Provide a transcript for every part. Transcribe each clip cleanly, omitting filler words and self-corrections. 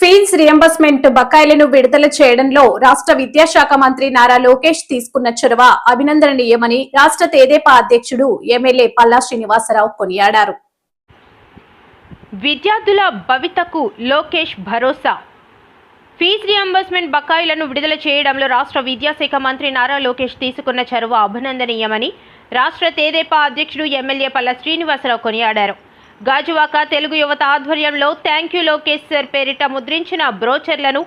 Fee reimbursement బకాయిలను విడుదల చేయడంలో రాష్ట్ర విద్యాశాఖ మంత్రి నారా లోకేష్ తీసుకున్న చొరవ అభినందనీయమని రాష్ట్ర తెదేపా అధ్యక్షుడు ఎమ్మెల్యే పల్లా శ్రీనివాసరావు కొనియాడారు. విద్యార్థుల భవితకు లోకేష్ భరోసా. ఫీజు రియంబర్స్మెంట్ బకాయిలను విడుదల చేయడంలో రాష్ట్ర విద్యాశాఖ మంత్రి నారా లోకేష్ తీసుకున్న చొరవ అభినందనీయమని రాష్ట్ర తెదేపా అధ్యక్షుడు ఎమ్మెల్యే పల్లా శ్రీనివాసరావు కొనియాడారు. గాజువాక తెలుగు యువత ఆధ్వర్యంలో థ్యాంక్ యూ లోకేష్ సార్ పేరిట ముద్రించిన బ్రోచర్లను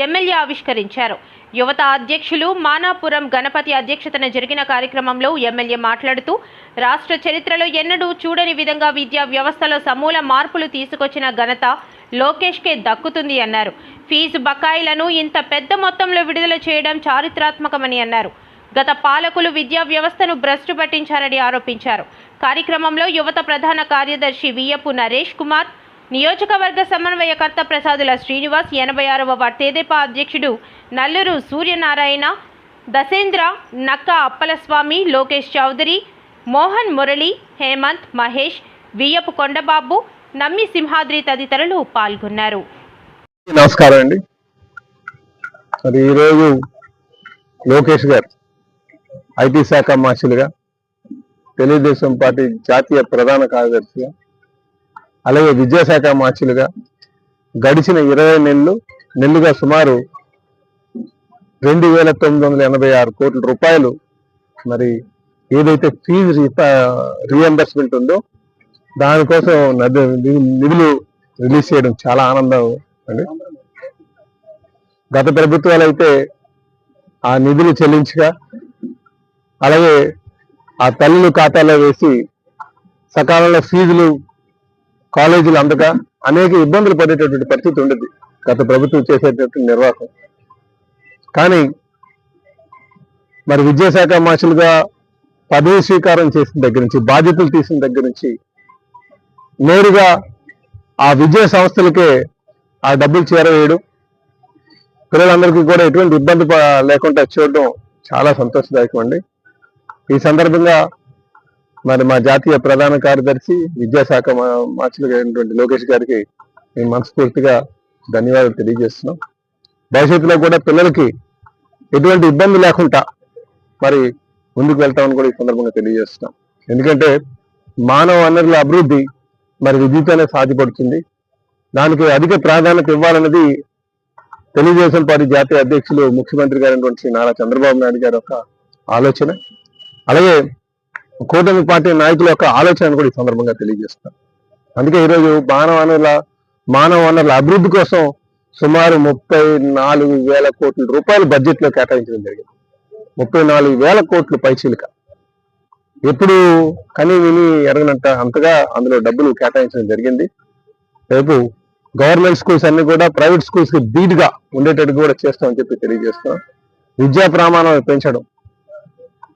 ఎమ్మెల్యే ఆవిష్కరించారు. యువత అధ్యక్షులు మానాపురం గణపతి అధ్యక్షతన జరిగిన కార్యక్రమంలో ఎమ్మెల్యే మాట్లాడుతూ రాష్ట్ర చరిత్రలో ఎన్నడూ చూడని విధంగా విద్యా వ్యవస్థలో సమూల మార్పులు తీసుకొచ్చిన ఘనత లోకేష్కే దక్కుతుంది అన్నారు. ఫీజు బకాయిలను ఇంత పెద్ద మొత్తంలో విడుదల చేయడం చారిత్రాత్మకమని అన్నారు. గత పాలకులు విద్యా వ్యవస్థను భ్రష్టు పట్టించారని ఆరోపించారు. కార్యక్రమంలో యువత ప్రధాన కార్యదర్శి వియ్యపు నరేష్ కుమార్, నియోజకవర్గ సమన్వయకర్త ప్రసాదుల శ్రీనివాస్, 86వ వార్డు తెదేపా అధ్యక్షుడు నల్లూరు సూర్యనారాయణ, దశేంద్ర, నక్క అప్పలస్వామి, లోకేష్ చౌదరి, మోహన్ మురళి, హేమంత్, మహేష్, వియ్యపు కొండబాబు, నమ్మి సింహాద్రి తదితరులు పాల్గొన్నారు. నమస్కారం అండి. మరి ఈరోజు లోకేష్ గారు ఐటీ శాఖ మార్చులుగా, తెలుగుదేశం పార్టీ జాతీయ ప్రధాన కార్యదర్శిగా, అలాగే విద్యాశాఖ మార్చులుగా గడిచిన 20 నెలలుగా సుమారు 2,986 కోట్ల రూపాయలు మరి ఏదైతే ఫీజు రీఎంబర్స్మెంట్ ఉందో దానికోసం నిధులు రిలీజ్ చేయడం చాలా ఆనందం అండి. గత ప్రభుత్వాలు అయితే ఆ నిధులు చెల్లించగా, అలాగే ఆ తల్లులు ఖాతాలో వేసి సకాలంలో ఫీజులు కాలేజీలు అందక అనేక ఇబ్బందులు పడేటటువంటి పరిస్థితి ఉండేది గత ప్రభుత్వం చేసేటటువంటి నిర్వాహకం. కానీ మరి విద్యాశాఖ మార్షల్గా పదవి స్వీకారం చేసిన దగ్గర నుంచి, బాధ్యతలు తీసిన దగ్గర నుంచి నేరుగా ఆ విద్యా సంస్థలకే ఆ డబ్బులు చేరవేయడం, పిల్లలందరికీ కూడా ఎటువంటి ఇబ్బంది లేకుండా చూడడం చాలా సంతోషదాయకం అండి. ఈ సందర్భంగా మరి మా జాతీయ ప్రధాన కార్యదర్శి విద్యాశాఖ మార్చులుగా అయినటువంటి లోకేష్ గారికి మేము మనస్ఫూర్తిగా ధన్యవాదాలు తెలియజేస్తున్నాం. భవిష్యత్తులో కూడా పిల్లలకి ఎటువంటి ఇబ్బంది లేకుండా మరి ముందుకు వెళ్తామని కూడా ఈ సందర్భంగా తెలియజేస్తున్నాం. ఎందుకంటే మానవ వనరుల అభివృద్ధి మరి విద్యతోనే సాధ్యపడుతుంది. దానికి అధిక ప్రాధాన్యత ఇవ్వాలన్నది తెలుగుదేశం పార్టీ జాతీయ అధ్యక్షులు ముఖ్యమంత్రి గారైనటువంటి శ్రీ నారా చంద్రబాబు నాయుడు గారి యొక్క ఆలోచన, అలాగే కూటమి పార్టీ నాయకుల యొక్క ఆలోచన కూడా ఈ సందర్భంగా తెలియజేస్తాం. అందుకే ఈరోజు మానవ వనరుల అభివృద్ధి కోసం సుమారు 34,000 కోట్ల రూపాయలు బడ్జెట్లో కేటాయించడం జరిగింది. 34,000 కోట్లు పైచీలిక. ఎప్పుడు కని విని ఎరగనంట అంతగా అందులో డబ్బులు కేటాయించడం జరిగింది. రేపు గవర్నమెంట్ స్కూల్స్ అన్ని కూడా ప్రైవేట్ స్కూల్స్ కి ధీటుగా ఉండేటట్టు కూడా చేస్తామని చెప్పి తెలియజేస్తున్నాం. విద్యా ప్రమాణాలు పెంచడం,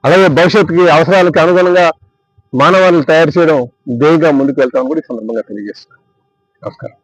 అలాగే భవిష్యత్తుకి అవసరాలకు అనుగుణంగా మానవాళిని తయారు చేయడం ధ్యేయంగా ముందుకు వెళ్తామని కూడా ఈ సందర్భంగా తెలియజేస్తున్నాం. నమస్కారం.